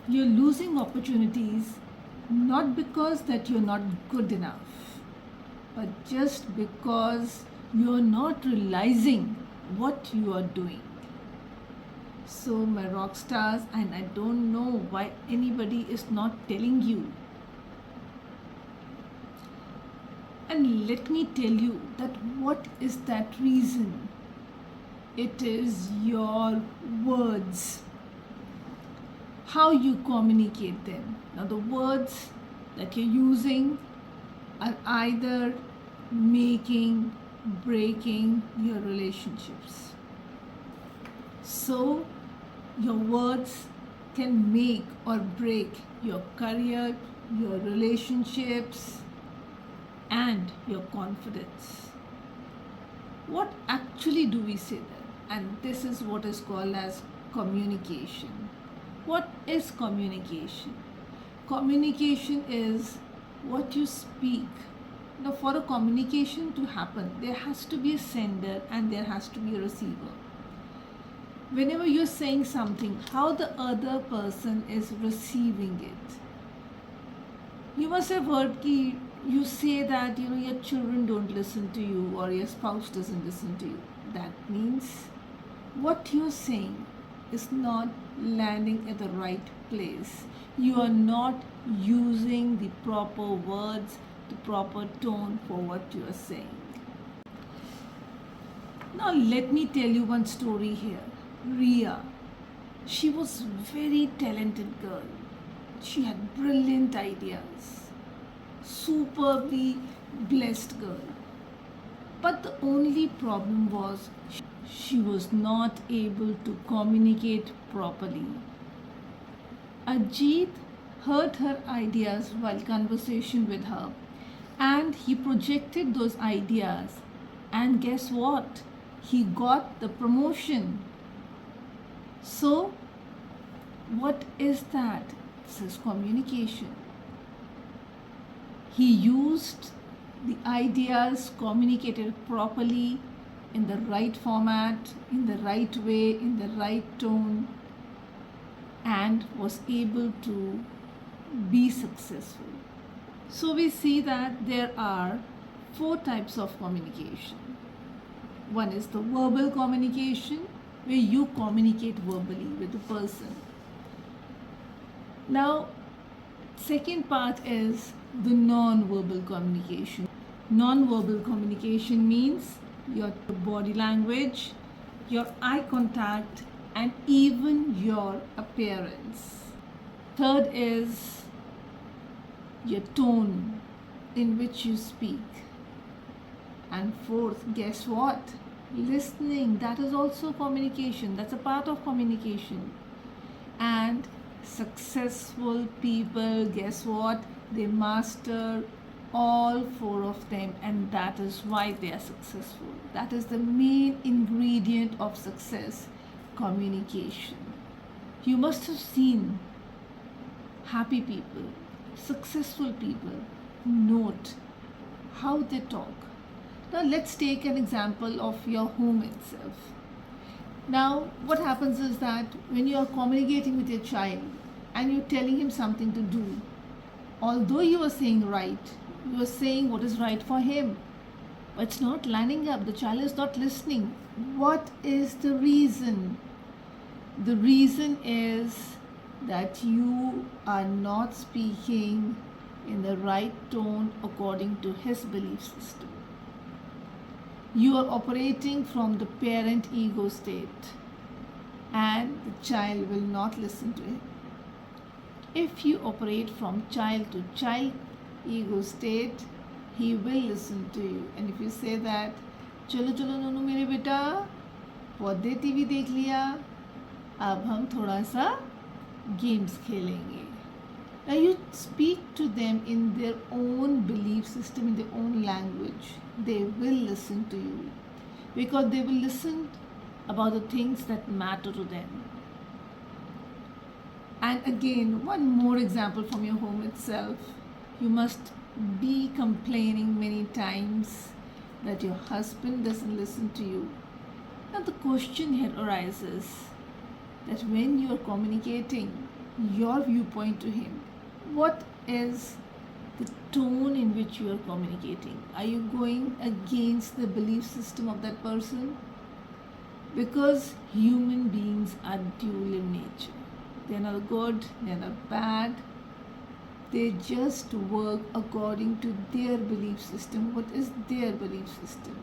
You're losing opportunities not because that you're not good enough, but just because you're not realizing what you are doing. So, my rock stars, and I don't know why anybody is not telling you. And let me tell you that what is that reason? It is your words, how you communicate them. Now, the words that you're using are either making, breaking your relationships. So, your words can make or break your career, your relationships, and your confidence. What actually do we say then? And this is what is called as communication. What is communication? Communication is what you speak. Now, for a communication to happen, there has to be a sender and there has to be a receiver. Whenever you're saying something, how the other person is receiving it. You must have heard you say that your children don't listen to you or your spouse doesn't listen to you. That means what you're saying is not landing at the right place. You are not using the proper words, the proper tone for what you are saying. Now let me tell you one story here. Ria, she was very talented girl. She had brilliant ideas. Superbly blessed girl. But the only problem was she was not able to communicate properly. Ajit heard her ideas while conversation with her and he projected those ideas, and guess what? He got the promotion. So, what is that? This is communication. He used the ideas, communicated properly, in the right format, in the right way, in the right tone, and was able to be successful. So we see that there are 4 types of communication. One is the verbal communication, where you communicate verbally with the person. Now, second part is the non-verbal communication. Non-verbal communication means your body language, your eye contact, and even your appearance. Third is your tone in which you speak. And fourth, guess what? Listening. That is also communication. That's a part of communication. And successful people, guess what? They master all 4 of them, and that is why they are successful. That is the main ingredient of success, communication. You must have seen happy people, successful people. Note how they talk. Now let's take an example of your home itself. Now what happens is that when you are communicating with your child and you're telling him something to do, although you are saying right, you are saying what is right for him, but it's not lining up. The child is not listening. What is the reason? The reason is that you are not speaking in the right tone according to his belief system. You are operating from the parent ego state, and the child will not listen to him. If you operate from child to child ego state, he will listen to you. And if you say that, चलो चलो नोनू मेरे बेटा, बहुत देर TV देख लिया, अब हम थोड़ा सा गेम्स खेलेंगे. Now you speak to them in their own belief system, in their own language. They will listen to you because they will listen about the things that matter to them. And again, one more example from your home itself. You must be complaining many times that your husband doesn't listen to you. Now the question here arises that when you are communicating, your viewpoint to him. What is the tone in which you are communicating? Are you going against the belief system of that person? Because human beings are dual in nature. They're not good, they're not bad. They just work according to their belief system. What is their belief system?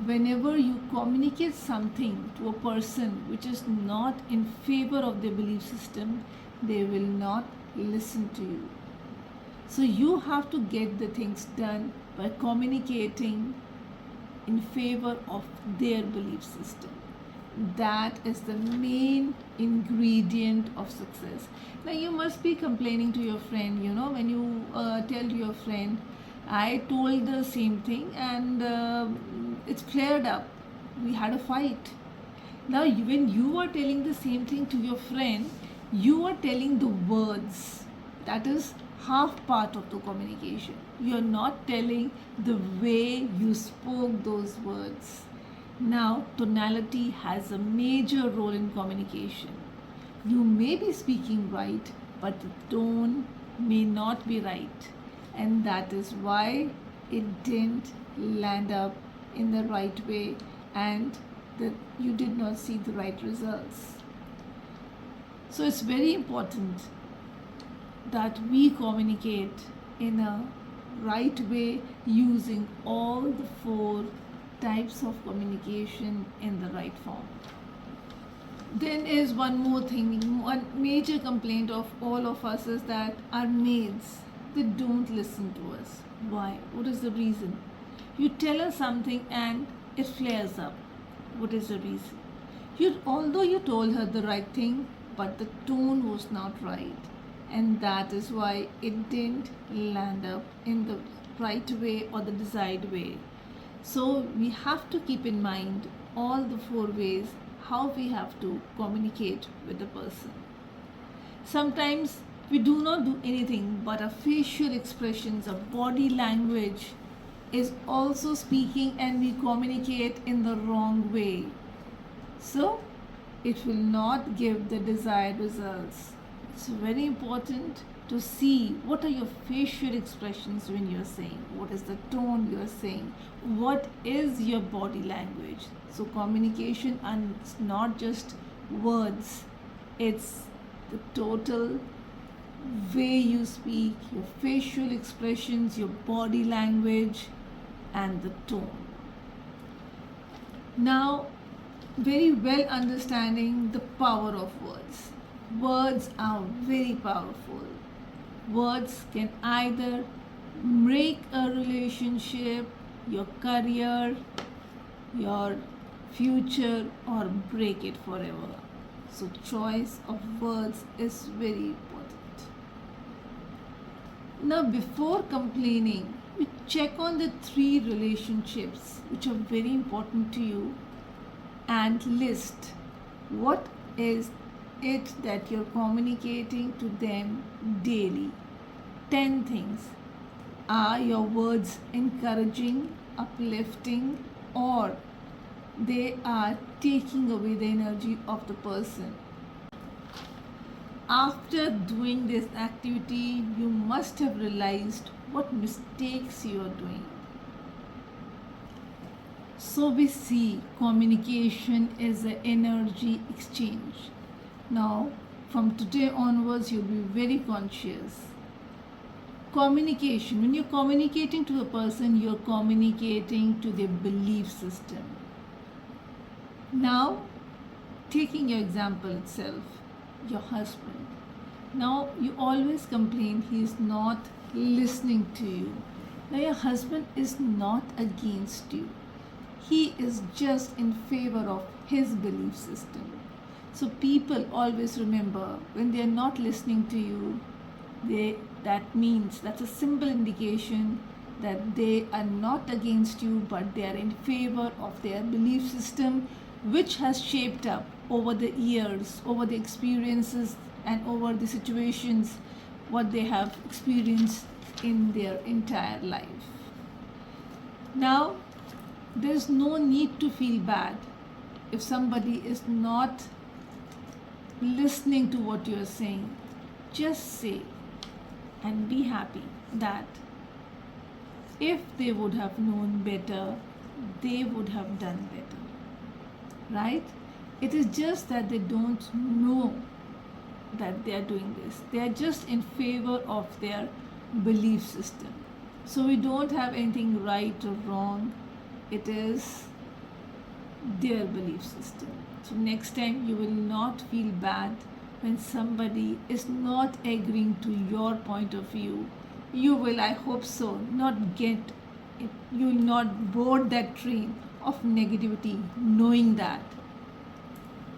Whenever you communicate something to a person which is not in favor of their belief system, they will not listen to you. So you have to get the things done by communicating in favor of their belief system. That is the main ingredient of success. Now you must be complaining to your friend, when you tell your friend, I told the same thing and it's flared up. We had a fight. Now when you are telling the same thing to your friend, you are telling the words. That is half part of the communication. You are not telling the way you spoke those words. Now, tonality has a major role in communication. You may be speaking right, but the tone may not be right. And that is why it didn't land up in the right way and that you did not see the right results. So it's very important that we communicate in a right way using all the 4 types of communication in the right form. Then is one more thing, one major complaint of all of us is that our maids, they don't listen to us. Why? What is the reason? You tell her something and it flares up. What is the reason? Although you told her the right thing, but the tone was not right. And that is why it didn't land up in the right way or the desired way. So we have to keep in mind all the 4 ways how we have to communicate with the person. Sometimes we do not do anything, but our facial expressions, our body language is also speaking and we communicate in the wrong way. So it will not give the desired results. It's very important to see what are your facial expressions when you're saying, what is the tone you're saying, what is your body language. So communication is not just words, it's the total way you speak, your facial expressions, your body language and the tone. Now, very well understanding the power of words. Words are very powerful. Words can either make a relationship, your career, your future, or break it forever. So choice of words is very important. Now before complaining, we check on the 3 relationships which are very important to you and list what is it that you're communicating to them daily. 10 things. Are your words encouraging, uplifting, or they are taking away the energy of the person? After doing this activity, you must have realized what mistakes you are doing. So we see communication is an energy exchange. Now, from today onwards, you'll be very conscious. Communication, when you're communicating to a person, you're communicating to their belief system. Now, taking your example itself, your husband. Now, you always complain he is not listening to you. Now, your husband is not against you. He is just in favor of his belief system. So people always remember when they are not listening to you, that's a simple indication that they are not against you, but they are in favor of their belief system, which has shaped up over the years, over the experiences and over the situations what they have experienced in their entire life. Now, there is no need to feel bad if somebody is not listening to what you are saying. just say and be happy that if they would have known better, they would have done better, right? It is just that they don't know that they are doing this. They are just in favor of their belief system. So we don't have anything right or wrong. It is their belief system. So next time you will not feel bad when somebody is not agreeing to your point of view. You will, I hope so, not get it. You will not board that train of negativity knowing that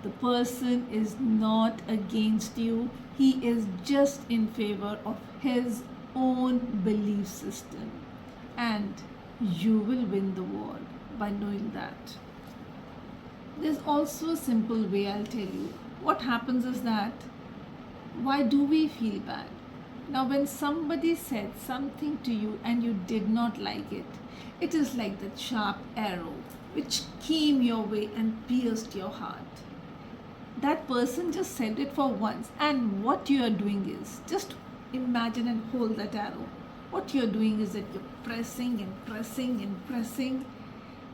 the person is not against you. He is just in favor of his own belief system. And you will win the war by knowing that. There's also a simple way I'll tell you. What happens is that, why do we feel bad? Now, when somebody said something to you and you did not like it, it is like that sharp arrow which came your way and pierced your heart. That person just said it for once, and what you are doing is, just imagine and hold that arrow. What you're doing is that you're pressing and pressing and pressing,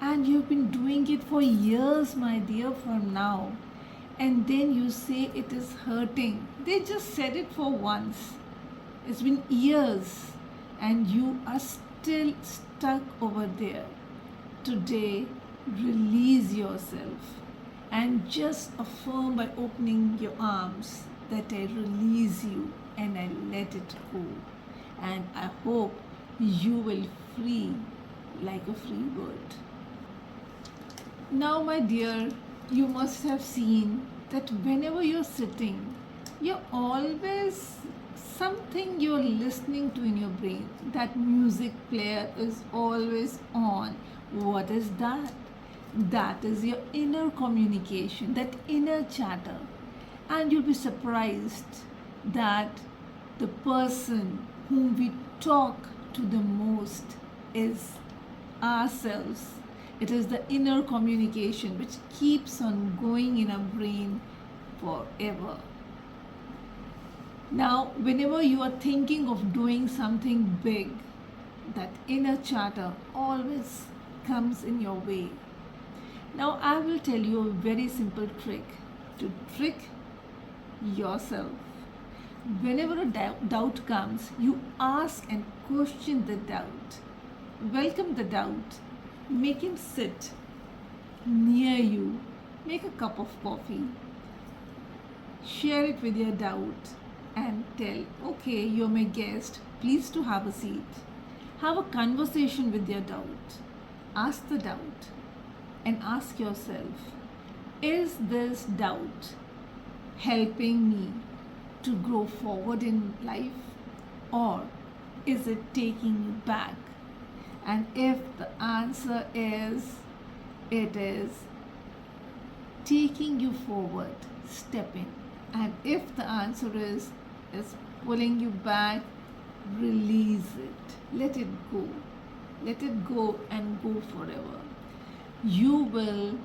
and you've been doing it for years, my dear, from now. And then you say it is hurting. They just said it for once. It's been years, and you are still stuck over there. Today, release yourself and just affirm by opening your arms that I release you and I let it go. And I hope you will free like a free bird. Now, my dear, you must have seen that whenever you're sitting, you're always something you're listening to in your brain. That music player is always on. What is that? That is your inner communication, that inner chatter. And you'll be surprised that the person whom we talk to the most is ourselves. It is the inner communication which keeps on going in our brain forever. Now, whenever you are thinking of doing something big, that inner chatter always comes in your way. Now, I will tell you a very simple trick to trick yourself. Whenever a doubt comes, you ask and question the doubt. Welcome the doubt. Make him sit near you. Make a cup of coffee. Share it with your doubt and tell, okay, you're my guest. Please to have a seat. Have a conversation with your doubt. Ask the doubt and ask yourself, is this doubt helping me to grow forward in life, or is it taking me back? And if the answer is, it is taking you forward, step in. And if the answer is pulling you back, release it. Let it go. Let it go and go forever. You will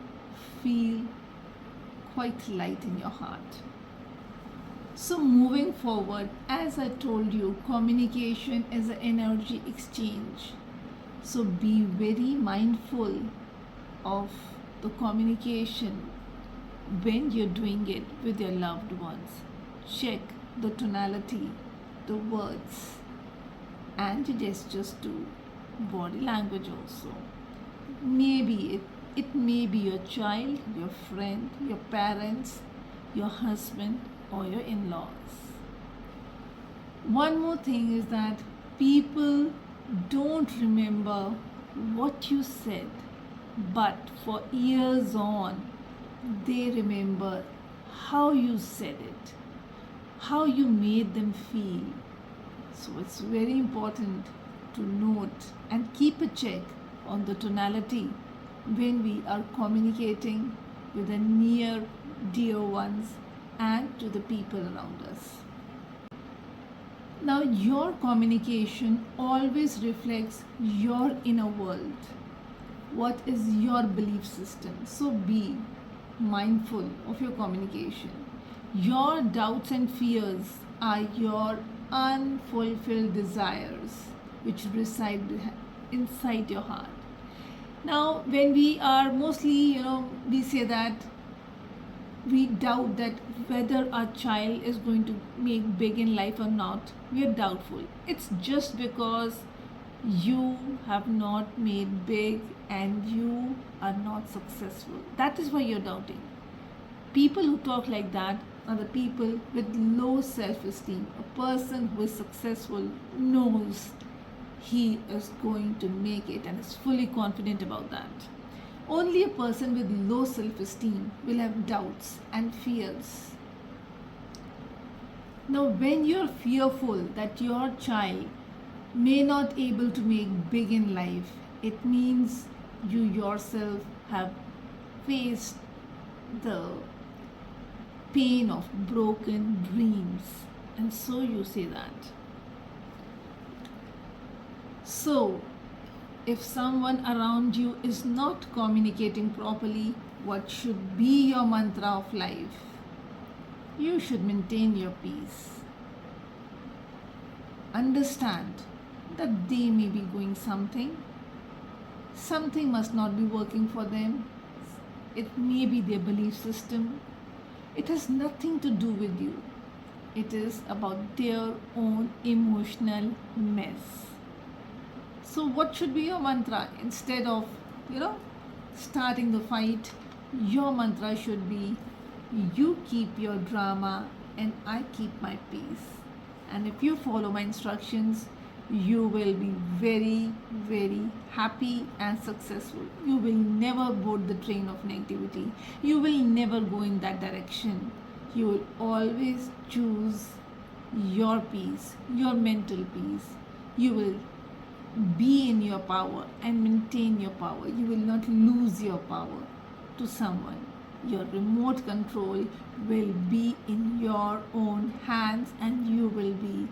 feel quite light in your heart. So moving forward, as I told you, communication is an energy exchange. So be very mindful of the communication when you're doing it with your loved ones. Check the tonality, the words, and your gestures too. Body language also. Maybe it may be your child, your friend, your parents, your husband, or your in-laws. One more thing is that people don't remember what you said, but for years on, they remember how you said it, how you made them feel. So it's very important to note and keep a check on the tonality when we are communicating with the near dear ones and to the people around us. Now, your communication always reflects your inner world. What is your belief system? So be mindful of your communication. Your doubts and fears are your unfulfilled desires which reside inside your heart. Now, when we are mostly, we say that we doubt that whether our child is going to make big in life or not. We are doubtful. It's just because you have not made big and you are not successful. That is why you're doubting. People who talk like that are the people with low self-esteem. A person who is successful knows he is going to make it and is fully confident about that. Only a person with low self-esteem will have doubts and fears. Now, when you're fearful that your child may not able to make big in life, it means you yourself have faced the pain of broken dreams, and so you say that. So, if someone around you is not communicating properly, what should be your mantra of life? You should maintain your peace. Understand that they may be going something must not be working for them. It may be their belief system. It has nothing to do with you. It is about their own emotional mess. So what should be your mantra? Instead of, starting the fight, your mantra should be, you keep your drama and I keep my peace. And if you follow my instructions, you will be very, very happy and successful. You will never board the train of negativity. You will never go in that direction. You will always choose your peace, your mental peace. You will be in your power and maintain your power. You will not lose your power to someone. Your remote control will be in your own hands and you will be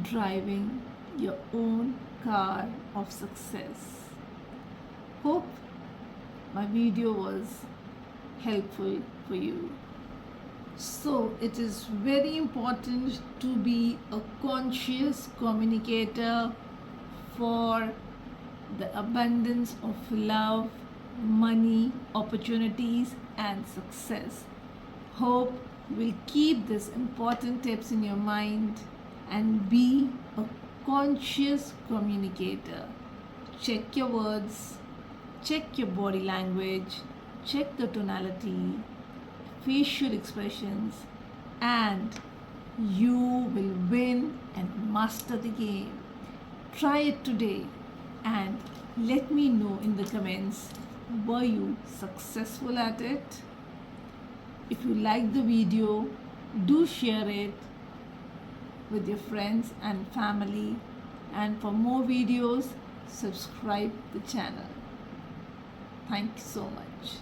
driving your own car of success. Hope my video was helpful for you. So it is very important to be a conscious communicator for the abundance of love, money, opportunities and success. Hope you will keep these important tips in your mind and be a conscious communicator. Check your words, check your body language, check the tonality, facial expressions, and you will win and master the game. Try it today and let me know in the comments, were you successful at it? If you like the video, do share it with your friends and family, and for more videos, subscribe the channel. Thank you so much.